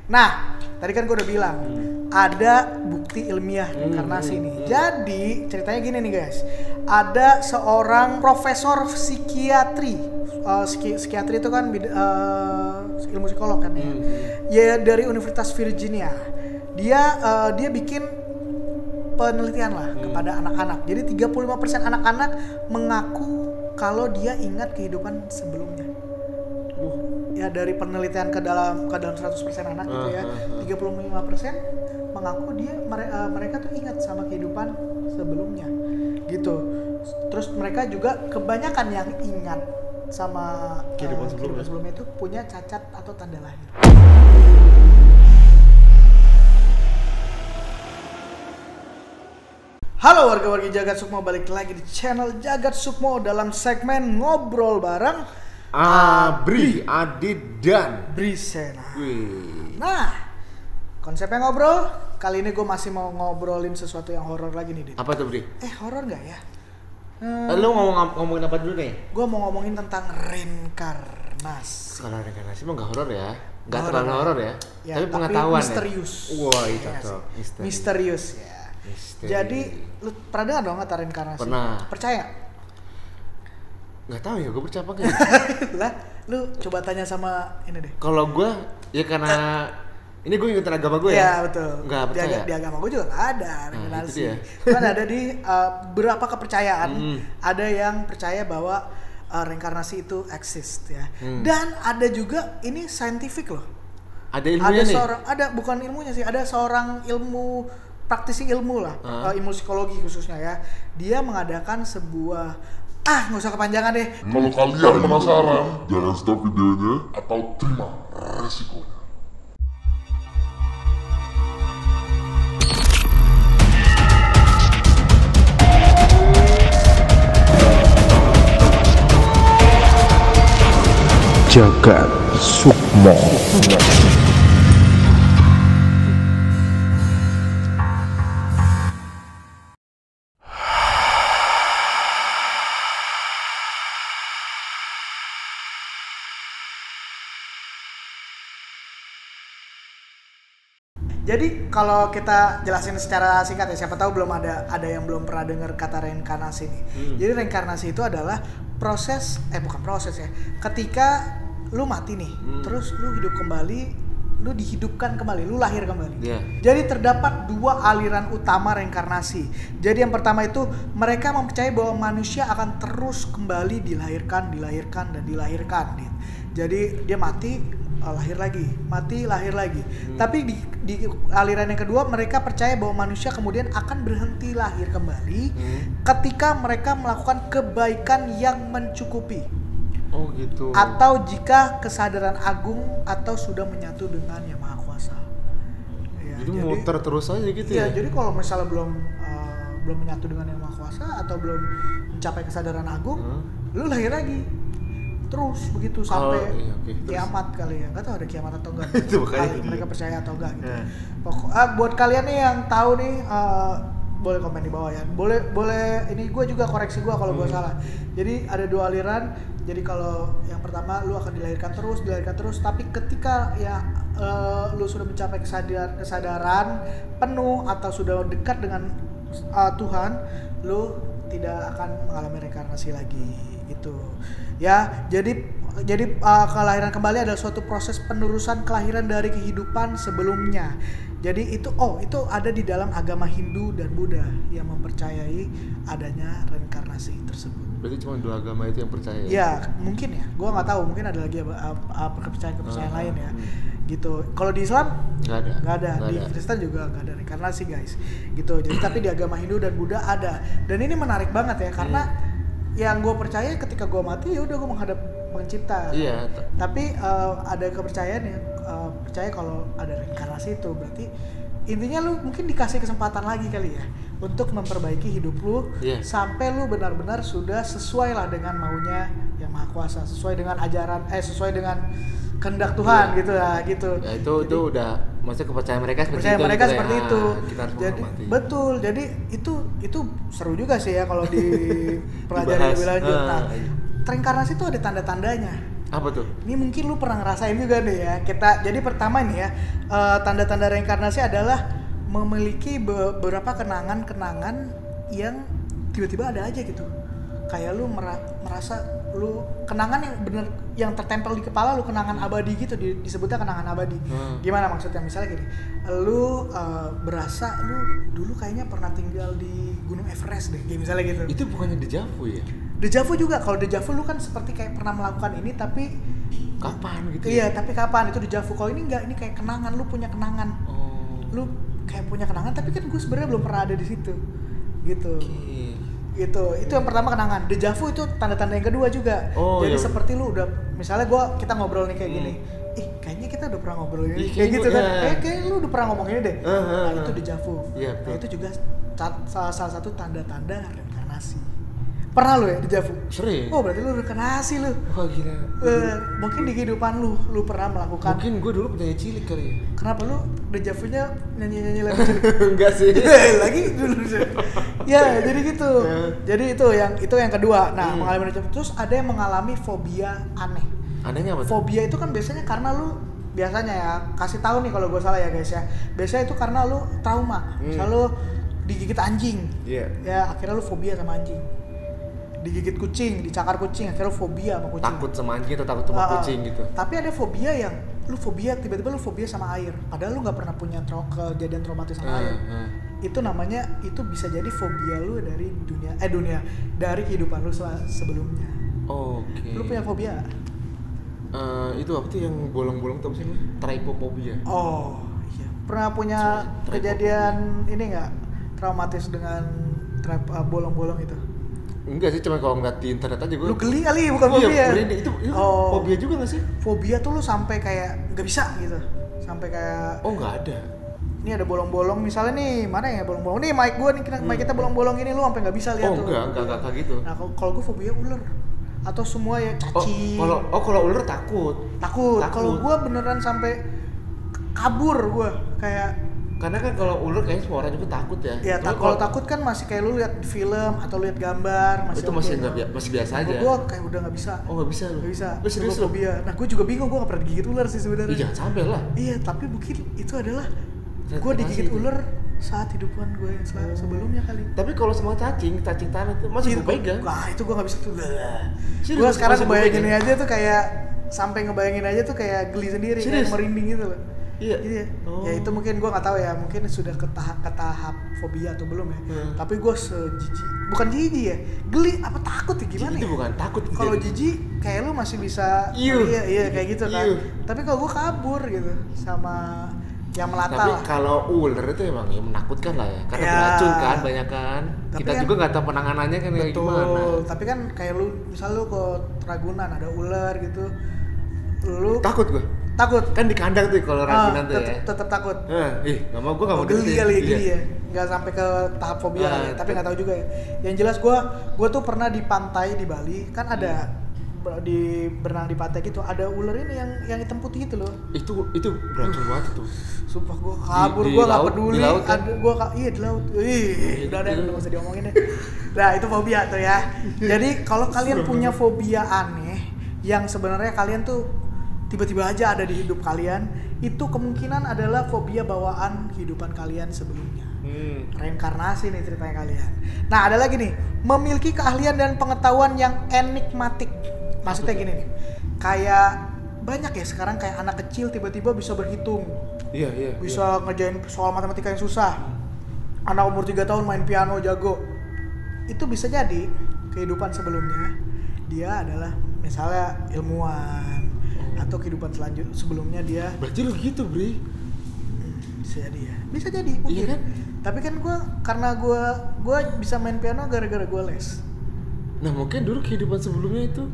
Nah, tadi kan gue udah bilang ada bukti ilmiah reinkarnasi ini. Jadi ceritanya gini nih guys, ada seorang profesor psikiatri, psikiatri itu kan ilmu psikolog kan ya, ya dari Universitas Virginia. Dia bikin penelitian lah kepada anak-anak. Jadi 35% anak-anak mengaku kalau dia ingat kehidupan sebelumnya. Ya dari penelitian ke dalam 100% anak gitu ya. 35% mengaku mereka tuh ingat sama kehidupan sebelumnya. Gitu. Terus mereka juga kebanyakan yang ingat sama kehidupan sebelumnya itu punya cacat atau tanda lahir. Halo warga-wargi Jagat Sukmo, balik lagi di channel Jagat Sukmo dalam segmen ngobrol bareng Abri, Adit, dan Brisena. Wih. Nah, konsepnya ngobrol, kali ini gue masih mau ngobrolin sesuatu yang horor lagi nih, Dit. Apa tuh, Bri? Horor gak ya? Lu ngomongin apa dulu nih? Gue mau ngomongin tentang reinkarnasi. Kalau reinkarnasi mah gak horor ya? Gak Horor terlalu ya. horor ya? Ya, tapi pengetahuan misterius. ya? Wah, itu Ya, tuh. misterius ya. Misteri. Jadi, lu pernah dengar dong kata reinkarnasi? Pernah. Percaya? Gak tahu ya, gue percaya apa enggak? Lah, lu coba tanya sama ini deh. Kalau gue, ya karena ini gue ngikutin agama gue ya? Iya betul. Gak percaya? Di agama gue juga gak ada reinkarnasi. Itu dia. Kan ada di beberapa kepercayaan. Ada yang percaya bahwa reinkarnasi itu exist ya. Dan ada juga ini scientific loh. Ada ilmunya nih? Ada bukan ilmunya sih. Ada seorang praktisi ilmu lah, ilmu psikologi khususnya ya. Dia mengadakan sebuah nggak usah kepanjangan deh. Kalau kalian penasaran, jangan stop videonya atau terima resikonya. Jagat Sukmo. Jadi kalau kita jelasin secara singkat ya, siapa tahu belum ada yang belum pernah dengar kata reinkarnasi nih. Jadi reinkarnasi itu adalah proses, bukan proses ya. Ketika lu mati nih, terus lu hidup kembali, lu dihidupkan kembali, lu lahir kembali. Yeah. Jadi terdapat dua aliran utama reinkarnasi. Jadi yang pertama itu mereka mempercayai bahwa manusia akan terus kembali dilahirkan dan dilahirkan. Jadi dia mati, lahir lagi, mati, lahir lagi. Tapi di aliran yang kedua mereka percaya bahwa manusia kemudian akan berhenti lahir kembali ketika mereka melakukan kebaikan yang mencukupi. Oh gitu. Atau jika kesadaran agung atau sudah menyatu dengan Yang Maha Kuasa. Ya, jadi muter terus aja gitu ya? Jadi kalau misalnya belum menyatu dengan Yang Maha Kuasa atau belum mencapai kesadaran agung, lu lahir lagi. Terus begitu sampai kiamat kali ya, nggak tahu ada kiamat atau enggak. Itu makanya mereka percaya atau enggak gitu. Buat kalian nih yang tahu nih, boleh komen di bawah ya. Boleh ini gue juga koreksi gue kalau gue salah. Jadi ada dua aliran. Jadi kalau yang pertama lu akan dilahirkan terus, tapi ketika ya lu sudah mencapai kesadaran penuh atau sudah dekat dengan Tuhan, lu tidak akan mengalami reinkarnasi lagi gitu ya. Jadi kelahiran kembali adalah suatu proses penerusan kelahiran dari kehidupan sebelumnya. Jadi itu ada di dalam agama Hindu dan Buddha yang mempercayai adanya reinkarnasi tersebut. Berarti cuma dua agama itu yang percaya ya? Ya mungkin ya, gue nggak tahu, mungkin ada lagi kepercayaan lain ya gitu. Kalau di Islam nggak ada. Di Kristen juga nggak ada reinkarnasi guys gitu. Jadi tapi di agama Hindu dan Buddha ada. Dan ini menarik banget ya, karena yang gue percaya ketika gue mati ya udah gue menghadap pencipta. Iya. Tapi ada kepercayaan yang percaya kalau ada reinkarnasi itu berarti intinya lu mungkin dikasih kesempatan lagi kali ya untuk memperbaiki hidup lu sampai lu benar-benar sudah sesuai lah dengan maunya Yang Maha Kuasa, sesuai dengan ajaran sesuai dengan kehendak Tuhan gitu lah gitu. Ya itu udah maksudnya kepercayaan mereka seperti itu. Kita harus jadi menghormati. Betul. Jadi itu seru juga sih ya kalau dipelajari lebih lanjut. Nah, reinkarnasi itu ada tanda-tandanya. Apa tuh? Ini mungkin lu pernah ngerasain juga deh ya. Jadi pertama nih ya, tanda-tanda reinkarnasi adalah memiliki beberapa kenangan-kenangan yang tiba-tiba ada aja gitu. Kayak lu merasa lu kenangan yang bener yang tertempel di kepala lu, kenangan abadi gitu, disebutnya kenangan abadi. Gimana maksudnya? Misalnya gini, lu berasa lu dulu kayaknya pernah tinggal di Gunung Everest deh, kayak misalnya gitu. Itu bukannya dejavu ya? Dejavu juga, kalau dejavu lu kan seperti kayak pernah melakukan ini tapi Kapan gitu? Iya, tapi kapan itu dejavu. Kalau ini enggak, ini kayak kenangan, lu punya kenangan. Lu kayak punya kenangan tapi kan gue sebenarnya belum pernah ada di situ. Gitu. Gitu. Itu yang pertama kenangan. Dejavu itu tanda-tanda yang kedua juga. Jadi seperti lu udah misalnya kita ngobrol nih kayak gini. Kayaknya kita udah pernah ngobrol ini. Kayak gitu kan. Kayak lu udah pernah ngomong ini deh. Nah, itu dejavu. Nah, itu juga salah satu tanda-tanda reinkarnasi. Pernah lu ya dejavu? Sering. Oh, berarti lu reinkarnasi lu. Wah, gila. Mungkin di kehidupan lu pernah melakukan. Mungkin gue dulu penyanyi cilik kali ya. Kenapa lu dejavunya nyanyi-nyanyi lagu cilik? Enggak sih. Lagi dulu. Ya, jadi gitu. Jadi itu yang kedua. Nah, mengalami dejavu. Terus ada yang mengalami fobia aneh. Anehnya apa? Fobia itu kan biasanya karena lu biasanya ya, kasih tahu nih kalau gue salah ya guys ya. Biasanya itu karena lu trauma. Misal lu digigit anjing. Ya, akhirnya lu fobia sama anjing. Digigit kucing, dicakar kucing, akhirnya fobia sama kucing. Takut sama anjing atau takut sama kucing gitu. Tapi ada fobia yang tiba-tiba lu fobia sama air. Padahal lu nggak pernah punya kejadian traumatis sama air. Itu namanya, itu bisa jadi fobia lu dari dari kehidupan lu sebelumnya. Oke. Lu punya fobia? Itu apa tuh yang bolong-bolong tuh apa sih? Trypophobia. Oh iya. Pernah punya kejadian ini nggak traumatis dengan bolong-bolong itu? Enggak sih, cuma kalau ngeliat di internet aja gue. Lu geli kali, bukan fobia. Iya, itu fobia juga nggak sih? Fobia tuh lu sampai kayak nggak bisa gitu, sampai kayak. Oh, nggak ada. Ini ada bolong-bolong, misalnya nih mana ya bolong-bolong? Nih mic gua nih, mic kita bolong-bolong ini, lu sampai nggak bisa lihat tuh. Oh enggak gitu. Nah kalau gua fobia ular atau semua ya cacing. Kalau ular takut. Kalau gua beneran sampai kabur gua kayak. Karena kan kalau ular kayaknya semua orang juga takut ya. Iya, kalau takut kan masih kayak lu lihat film atau lihat gambar, itu masih biasa aja. Gua kayak udah nggak bisa. Oh, nggak bisa lu. Nggak bisa. Lu serius lu? Fobia. Nah, gua juga bingung, gua nggak pernah digigit ular sih sebenarnya. Iya, jangan sampai lah. Iya, tapi mungkin itu adalah gua digigit ular saat hidupan gue yang sebelumnya kali. Tapi kalau sama cacing tanah tuh masih gue pegang. Wah, itu gua nggak bisa tuh. Gua sekarang ngebayangin aja tuh kayak sampai ngebayangin aja tuh kayak geli sendiri, kayak merinding gitu loh. Iya. Ya itu mungkin gue nggak tahu ya, mungkin sudah ke tahap fobia atau belum ya. Tapi gue bukan jijik ya, geli apa takut ya gimana? Itu bukan takut. Kalau jijik kayak lu masih bisa, iya kayak gitu kan. Tapi kalau gue kabur gitu sama yang melata. Tapi kalau ular itu emang ya menakutkan lah ya, karena beracun kan banyak kan. Kita kan, juga nggak tahu penanganannya kan kayak gimana. Betul. Tapi kan kayak lu, misal lu ke Ragunan ada ular gitu, lu takut gue. Takut kan di kandang tuh kalau Ragunan tuh ya. Tetap takut. Nggak mau, gue nggak mau geli kali ya. Nggak sampai ke tahap fobia ya. Tapi nggak tahu juga ya. Yang jelas gue tuh pernah di pantai di Bali kan ada di berenang di pantai gitu, ada ular ini yang hitam putih gitu loh. Itu beracun banget tuh. Sumpah gue kabur, gue nggak peduli. Di laut kan? Iya di laut. Udah ada yang nggak usah diomongin deh. Nah itu fobia tuh ya. Jadi kalau kalian punya fobia aneh yang sebenarnya kalian tuh tiba-tiba aja ada di hidup kalian, itu kemungkinan adalah fobia bawaan kehidupan kalian sebelumnya. Reinkarnasi nih ceritanya kalian. Nah ada lagi nih, memiliki keahlian dan pengetahuan yang enigmatik. Maksudnya gini nih, kayak banyak ya sekarang kayak anak kecil tiba-tiba bisa berhitung. Iya. Bisa ngerjain soal matematika yang susah. Anak umur 3 tahun main piano jago. Itu bisa jadi kehidupan sebelumnya dia adalah misalnya ilmuwan, atau kehidupan sebelumnya dia. Berarti lu gitu, Bri. Bisa jadi mungkin. Iya kan? Tapi kan karena gue bisa main piano gara-gara gue les. Nah mungkin dulu kehidupan sebelumnya itu.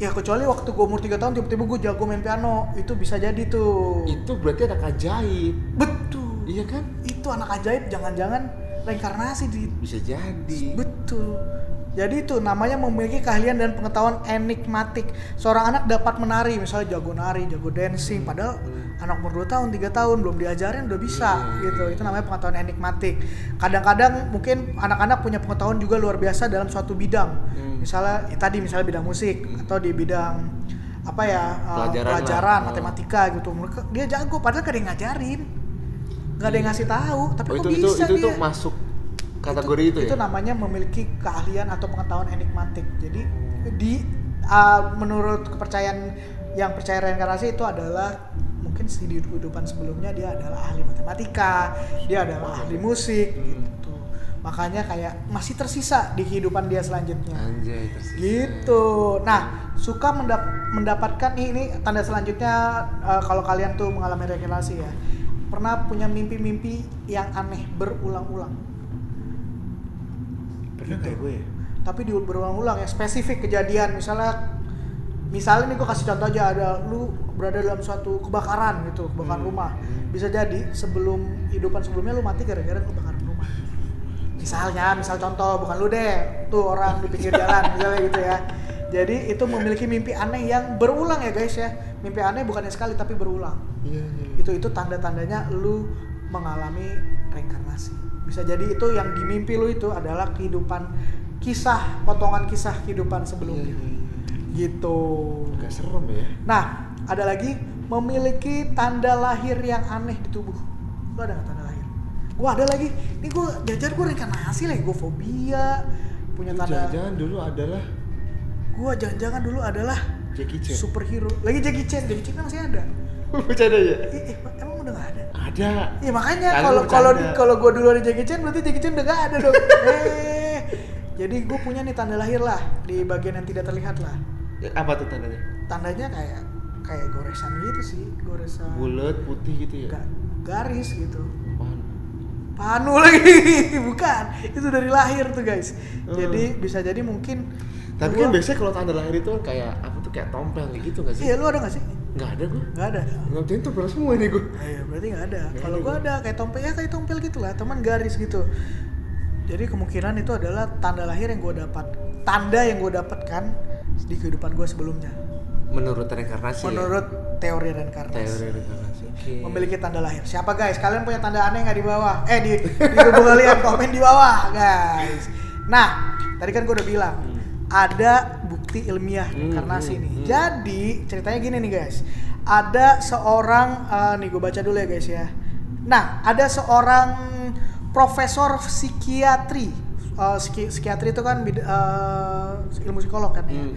Ya kecuali waktu gue umur 3 tahun tiba-tiba gue jago main piano, itu bisa jadi tuh. Itu berarti anak ajaib. Betul. Iya kan? Itu anak ajaib, jangan-jangan reinkarnasi bisa jadi. Betul. Jadi itu namanya memiliki keahlian dan pengetahuan enigmatik. Seorang anak dapat menari, misalnya jago nari, jago dancing, padahal anak umur 2 tahun, 3 tahun belum diajarin udah bisa gitu. Itu namanya pengetahuan enigmatik. Kadang-kadang mungkin anak-anak punya pengetahuan juga luar biasa dalam suatu bidang. Misalnya bidang musik atau di bidang pelajaran matematika gitu. Dia jago padahal gak ada yang ngajarin, gak ada yang ngasih tahu, tapi kok bisa itu dia masuk kategori itu ya? Itu namanya memiliki keahlian atau pengetahuan enigmatik. Jadi menurut kepercayaan yang percaya reinkarnasi itu adalah mungkin di kehidupan sebelumnya dia adalah ahli matematika, dia adalah ahli musik gitu. Makanya kayak masih tersisa di kehidupan dia selanjutnya. Anjay, tersisa. Gitu. Nah, suka mendapatkan ini tanda selanjutnya kalau kalian tuh mengalami reinkarnasi ya. Pernah punya mimpi-mimpi yang aneh berulang-ulang. Pernah kayak gue ya? Tapi berulang-ulang ya, spesifik kejadian. Misalnya nih gue kasih contoh aja, ada lu berada dalam suatu kebakaran gitu, kebakaran rumah. Bisa jadi kehidupan sebelumnya lu mati gara-gara kebakaran rumah. Misal contoh, bukan lu deh, tuh orang di pinggir jalan misalnya gitu ya. Jadi itu memiliki mimpi aneh yang berulang ya guys ya. Mimpi aneh bukannya sekali tapi berulang. Iya. Itu tanda-tandanya lu mengalami reinkarnasi. Bisa jadi itu yang di mimpi lu itu adalah potongan kisah kehidupan sebelumnya. Gitu. Agak serem ya. Nah, ada lagi memiliki tanda lahir yang aneh di tubuh. Lu ada nggak tanda lahir? Gua ada lagi. Ini gue reinkarnasi lagi. Gue fobia. Punya tanda. Jangan-jangan dulu adalah. Gue jangan-jangan dulu adalah Jackie Chan. Superhero. Lagi Jackie Chan kan masih ada. Bercanda ya? Emang udah nggak ada? Ada. Iya makanya Kalau kalau gue dulu ada Jackie Chan berarti Jackie Chan udah nggak ada dong. Jadi gue punya nih tanda lahir lah di bagian yang tidak terlihat lah. Apa tuh tandanya? Tandanya kayak goresan gitu sih, goresan. Bulat putih gitu ya? Garis gitu. Panu lagi, bukan. Itu dari lahir tuh guys. Jadi bisa jadi mungkin. Tapi kan biasanya kalau tanda lahir itu kayak apa tuh kayak tompel gitu nggak sih? Iya, lu ada nggak sih? Nggak ada gue. Nggak ada. Ngertiin tompel semua ini gue. Iya, berarti nggak ada. Kalau gue ada kayak tompel gitu lah, teman garis gitu. Jadi kemungkinan itu adalah tanda lahir yang gue dapatkan di kehidupan gue sebelumnya. Menurut reinkarnasi. Menurut teori reinkarnasi. Okay. Memiliki tanda lahir. Siapa guys? Kalian punya tanda aneh nggak di bawah? Di hubung kalian komen di bawah guys. Nah, tadi kan gue udah bilang ada bukti ilmiah reinkarnasi nih. Jadi ceritanya gini nih guys. Ada seorang nih gue baca dulu ya guys ya. Nah, ada seorang profesor psikiatri. Psikiatri itu kan ilmu psikolog kan ya.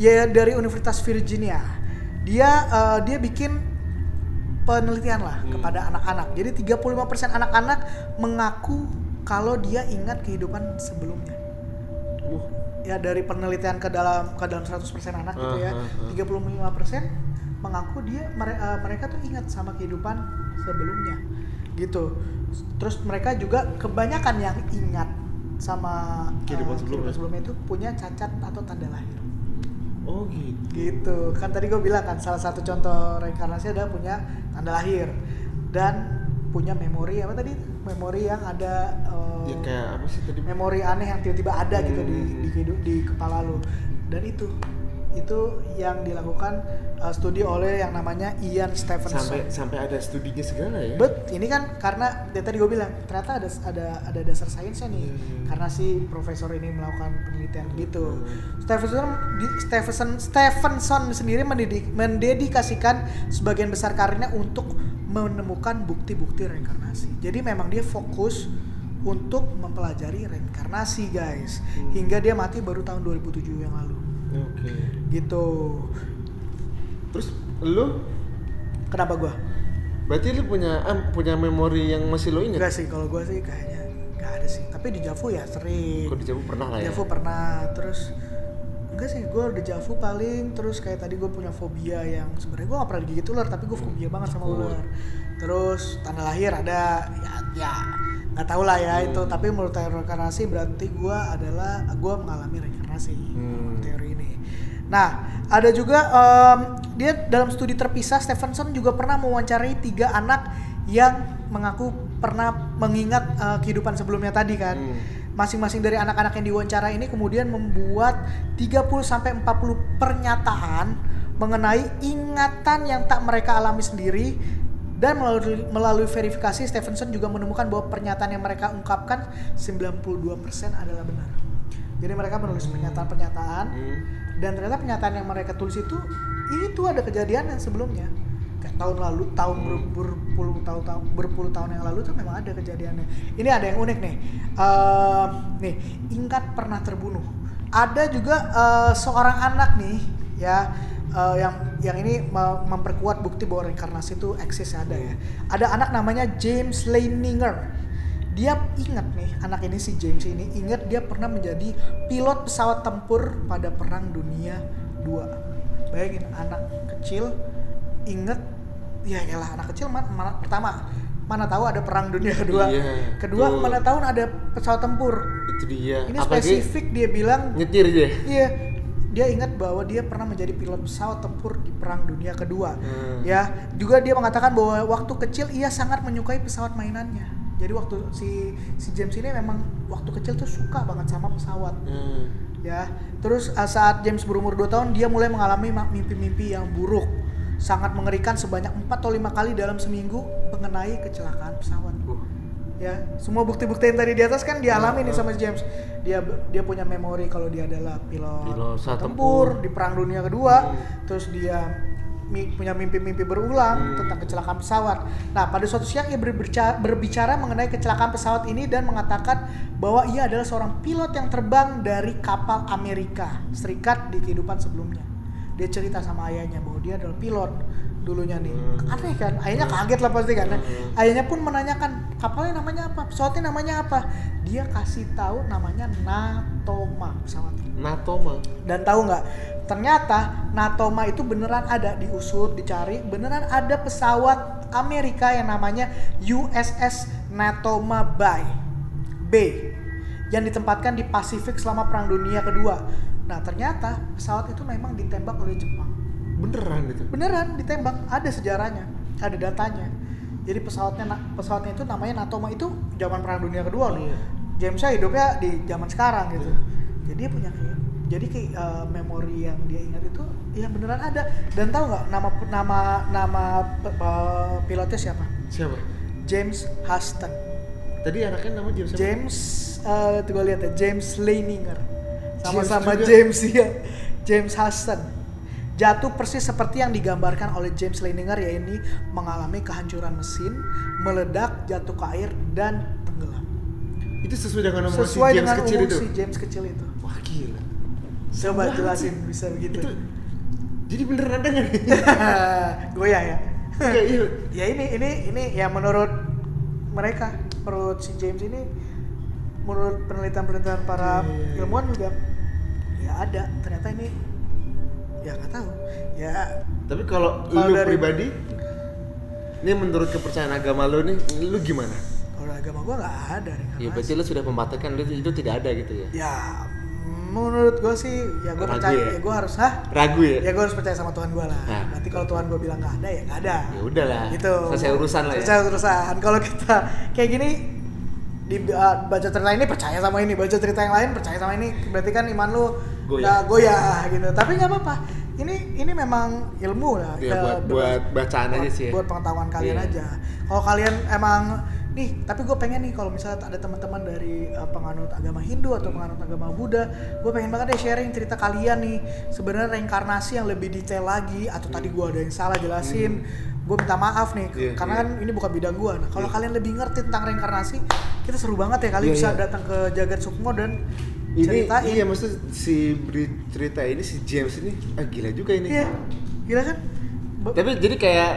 Ya dari Universitas Virginia. Dia bikin penelitian lah kepada anak-anak. Jadi 35% anak-anak mengaku kalau dia ingat kehidupan sebelumnya. Ya dari penelitian ke dalam 100% anak gitu ya. 35% mengaku mereka tuh ingat sama kehidupan sebelumnya. Gitu. Terus mereka juga kebanyakan yang ingat sama kehidupan sebelumnya itu punya cacat atau tanda lahir. Oh gitu. Gitu. Kan tadi gue bilang kan salah satu contoh reinkarnasi adalah punya tanda lahir dan punya memori apa tadi? Memori yang ada ya kayak apa sih tadi? Memori aneh yang tiba-tiba ada gitu di kepala lu. Dan itu yang dilakukan studi oleh yang namanya Ian Stevenson. Sampai ada studinya segala ya. Ini kan karena tadi gue bilang ternyata ada dasar sainsnya nih. Karena si profesor ini melakukan penelitian gitu. Stevenson sendiri mendedikasikan sebagian besar karirnya untuk menemukan bukti-bukti reinkarnasi. Jadi memang dia fokus untuk mempelajari reinkarnasi guys. Hingga dia mati baru tahun 2007 yang lalu. Oke. Gitu. Terus lu kenapa gua? Berarti lu punya memori yang masih lo ingat? Enggak sih, kalau gua sih kayaknya enggak ada sih. Tapi di Javu ya sering. Kok di Javu pernah lah ya? Javu pernah. Terus enggak sih, gua di Javu paling. Terus kayak tadi gua punya fobia yang sebenarnya gua enggak pernah digigit ular, tapi gua fobia banget sama ular. Terus tanda lahir ada ya nggak tahu lah ya itu. Tapi menurut teori reinkarnasi berarti gua mengalami reinkarnasi. Teori ini. Nah, ada juga dia dalam studi terpisah, Stevenson juga pernah mewawancarai 3 anak yang mengaku pernah mengingat kehidupan sebelumnya tadi kan. Masing-masing dari anak-anak yang diwawancara ini kemudian membuat 30-40 pernyataan mengenai ingatan yang tak mereka alami sendiri. Dan melalui verifikasi, Stevenson juga menemukan bahwa pernyataan yang mereka ungkapkan 92% adalah benar. Jadi mereka menulis pernyataan-pernyataan dan ternyata pernyataan yang mereka tulis itu itu ada kejadian yang sebelumnya. Kayak tahun lalu, berpuluh tahun yang lalu tuh memang ada kejadiannya. Ini ada yang unik nih. Nih, Ingat Pernah Terbunuh. Ada juga seorang anak nih ya, yang ini memperkuat bukti bahwa reinkarnasi itu eksis, ada ya. Ada anak namanya James Leininger. Dia ingat nih, anak ini si James ini ingat dia pernah menjadi pilot pesawat tempur pada Perang Dunia II. Bayangin anak kecil ingat, ya elah anak kecil pertama mana tahu ada Perang Dunia Kedua. Iya, Kedua mana tahu ada pesawat tempur. Itu dia. Ini spesifik dia bilang nyetir dia. Iya. Dia ingat bahwa dia pernah menjadi pilot pesawat tempur di Perang Dunia Kedua. Ya, juga dia mengatakan bahwa waktu kecil ia sangat menyukai pesawat mainannya. Jadi waktu si James ini memang waktu kecil tuh suka banget sama pesawat. Ya. Terus saat James berumur 2 tahun dia mulai mengalami mimpi-mimpi yang buruk. Sangat mengerikan sebanyak 4 atau 5 kali dalam seminggu mengenai kecelakaan pesawat. Ya, semua bukti-bukti yang tadi di atas kan dialami nih sama James. Dia punya memori kalau dia adalah pilot tempur di Perang Dunia Kedua. Terus dia punya mimpi-mimpi berulang tentang kecelakaan pesawat. Nah, pada suatu siang ia berbicara mengenai kecelakaan pesawat ini dan mengatakan bahwa ia adalah seorang pilot yang terbang dari kapal Amerika Serikat di kehidupan sebelumnya. Dia cerita sama ayahnya bahwa dia adalah pilot dulunya nih. Aneh kan? Ayahnya kaget lah pasti kan. Ayahnya pun menanyakan, kapalnya namanya apa? Pesawatnya namanya apa? Dia kasih tahu namanya Natoma pesawatnya. Natoma. Dan tahu nggak? Ternyata Natoma itu beneran ada, diusut, dicari, beneran ada pesawat Amerika yang namanya USS Natoma B yang ditempatkan di Pasifik selama Perang Dunia Kedua. Nah, ternyata pesawat itu memang ditembak oleh Jepang. Beneran itu? Beneran ditembak, ada sejarahnya, ada datanya. Jadi pesawatnya itu namanya Natoma, itu zaman Perang Dunia Kedua loh. Jamesnya hidupnya di zaman sekarang gitu. Jadi dia punya memori yang dia ingat itu ya beneran ada. Dan tahu nggak nama pilotnya siapa? Siapa? James Huston. Tadi anaknya nama James siapa? James, gue lihat ya, James Leininger. Sama-sama James James Huston. Jatuh persis seperti yang digambarkan oleh James Leininger, yaitu mengalami kehancuran mesin, meledak, jatuh ke air dan tenggelam. Itu sesuai dengan umur Sesuai si James dengan kecil umur itu? si James kecil itu. Wah gila. Coba jelasin bisa begitu. Itu, jadi beneran ada nggak nih? Goyah ya. Iya. Ya ini ya menurut mereka, menurut si James ini, menurut penelitian para ilmuwan juga ya ada. Ternyata ini ya nggak tahu. Ya. Tapi kalau lu pribadi, ini menurut kepercayaan agama lu nih, lu gimana? Kalau agama gua nggak ada reinkarnasi. Ya berarti lu sudah membatalkan itu tidak ada gitu ya? Ya menurut gue sih ya gue percaya ya gue harus ragu ya? Ya gue harus percaya sama Tuhan gue lah. Nanti kalau Tuhan gue bilang nggak ada ya nggak ada. Ya udahlah. Gitu. Selesai urusan lah ya. Selesai urusan. Kalau kita kayak gini di baca cerita ini percaya sama ini, baca cerita yang lain percaya sama ini, berarti kan iman lu goyah gitu. Tapi nggak apa-apa. Ini memang ilmu lah. Ya, buat bacaan aja sih. Buat pengetahuan kalian aja. Kalau kalian emang nih, tapi gue pengen nih kalau misalnya ada teman-teman dari penganut agama Hindu atau penganut agama Buddha, gue pengen banget deh sharing cerita kalian nih, sebenarnya reinkarnasi yang lebih detail lagi, atau tadi gue ada yang salah jelasin, gue minta maaf nih, karena kan ini bukan bidang gue. Nah kalau kalian lebih ngerti tentang reinkarnasi, kita seru banget ya kalian bisa datang ke Jagat Sukmo dan ceritain. Iya, maksud si cerita ini si James ini gila juga ini. Iya, gila kan? Tapi jadi kayak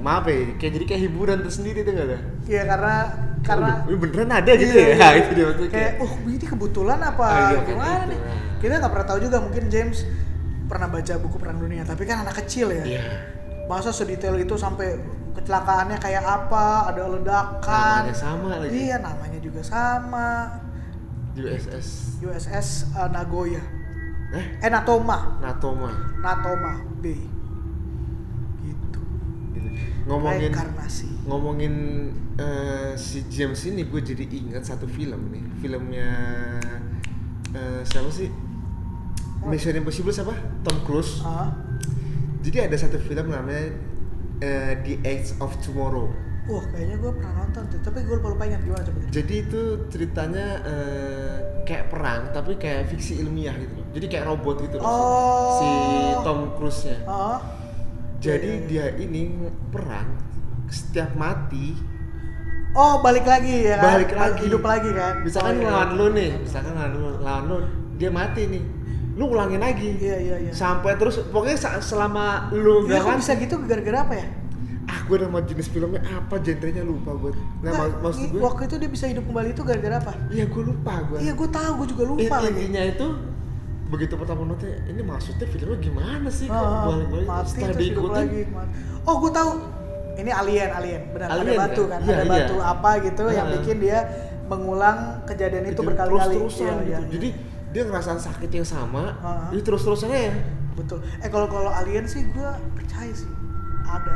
maaf ya, jadi kayak hiburan tersendiri tuh nggak ada? Iya karena ini beneran ada gitu ya, itu dia maksudnya kayak ini kebetulan apa gimana nih? Kita nggak pernah tahu juga, mungkin James pernah baca buku Perang Dunia, tapi kan anak kecil ya. Masa sedetail itu sampai kecelakaannya kayak apa, ada ledakan. Namanya sama lagi. Iya, namanya juga sama. USS Nagoya. Natoma B. Ngomongin si James ini, gue jadi ingat satu film nih, filmnya siapa sih? Mission Impossible siapa? Tom Cruise. Jadi ada satu film namanya The Edge of Tomorrow. Wah, kayaknya gue pernah nonton tuh, tapi gue lupa ingat gimana coba. Jadi itu ceritanya kayak perang tapi kayak fiksi ilmiah gitu loh. Jadi kayak robot gitu loh. Oh. Si Tom Cruise-nya. Oh. Jadi dia ini perang setiap mati Oh, balik lagi ya kan? balik lagi, Hidup lagi kan? Misalkan iya. lawan lu nih, lawan lu dia mati nih. Lu ulangin lagi. Iya. Sampai terus pokoknya selama lu Ya, nggak kok mati. bisa gitu gara-gara apa ya? Gue nama jenis filmnya apa, genrenya lupa gue. Nah, maksud gue waktu itu dia bisa hidup kembali itu gara-gara apa? iya gue lupa gue. Iya, gue tahu, gue juga lupa lagi. Intinya itu begitu pertama nonton ini maksudnya filmnya gimana sih kok balik-balik mati setelah terus hidup diikutin. lagi. Oh, gue tahu. Ini alien, benar. Ada Alien, batu kan? Iya, ada batu apa gitu yang Heeh. bikin dia mengulang kejadian itu berkali-kali. Terus-terusan gitu. Iya. Jadi dia ngerasain sakit yang sama, Heeh. jadi terus-terusannya ya. Betul. Kalau alien sih gue percaya sih ada.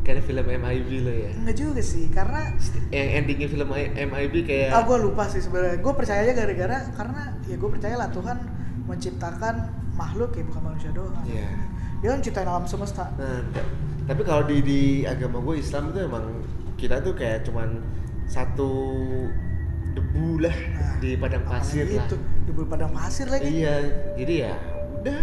Kayak film MIB lo ya. Enggak juga sih, karena Yang endingnya film MIB kayak gue lupa sih sebenarnya. Gue percayanya gara-gara karena ya gue percaya lah Tuhan menciptakan makhluk ya bukan manusia doang. Iya. Dia kan ciptain alam semesta. Nah, tapi kalau di agama gue Islam itu emang kita tuh kayak cuman satu debu lah di padang pasir lah. Itu debu padang pasir lagi. Iya, jadi ya udah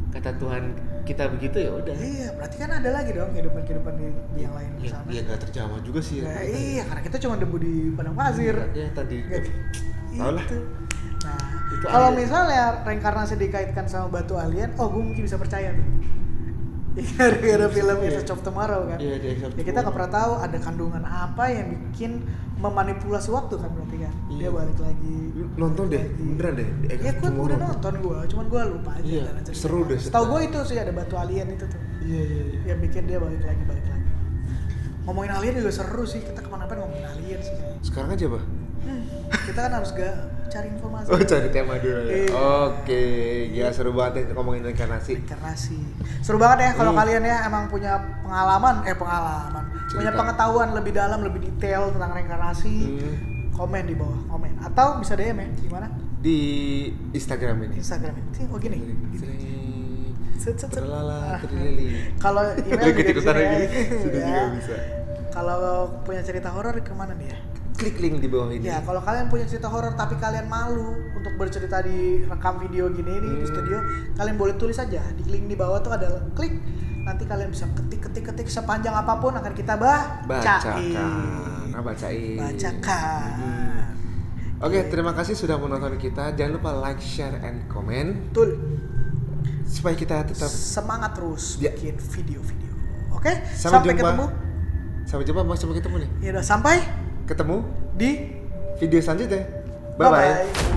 kata Tuhan kita begitu ya udah. Iya, berarti kan ada lagi dong kehidupan di yang lain di Ya, sana. ya nggak terjamah juga sih. Nah, iya, karena kita cuma debu di padang pasir. Ya tadi. Tahu Tau lah. Nah, Itu kalau ada. misalnya reinkarnasi dikaitkan sama batu alien, oh gue mungkin bisa percaya tuh. Gara-gara film Iya. Edge of Tomorrow kan. Iya, Edge of Ya kita nggak Tomorrow. pernah tahu ada kandungan apa yang bikin memanipulasi waktu kan berarti kan. Dia Iya. balik lagi. Lu nonton deh, lagi. beneran deh. Edge Ya of gue udah Tomorrow. nonton cuman gue lupa aja. Iya, jalan cerita. seru deh, Setahu seru. gue itu sih ada batu alien itu tuh. Iya. Yang bikin dia balik lagi. Ngomongin alien juga seru sih, kita kemana-mana ngomongin alien sih. Sekarang aja, Bah. Kita kan harus cari informasi. Oh, cari tema dulu ya. Iya. Oke, ya seru banget ya ngomongin reinkarnasi. Reinkarnasi. Seru banget ya kalau Iya. kalian ya emang punya pengalaman, punya Cerita. pengetahuan lebih dalam, lebih detail tentang reinkarnasi. Komen di bawah, komen. Atau bisa DM ya, gimana? Di Instagram ini. Instagram ini. Oh gini. Set. Terlala, terlili. Kalau email juga bisa ya. Sudah Ya. juga bisa. Kalau punya cerita horor kemana nih ya? Klik link di bawah ini. Ya, kalau kalian punya cerita horor tapi kalian malu untuk bercerita di rekam video gini nih di studio, kalian boleh tulis aja di link di bawah tuh ada klik. Nanti kalian bisa ketik sepanjang apapun akan kita bacain. Bacakan. Oke, terima kasih sudah menonton kita. Jangan lupa like, share, and comment Betul. supaya kita tetap Semangat terus Ya. bikin video-video. Oke? Sampai jumpa. Ketemu. Sampai jumpa, sampai ketemu nih. Ya udah sampai Ketemu di video selanjutnya. Bye bye.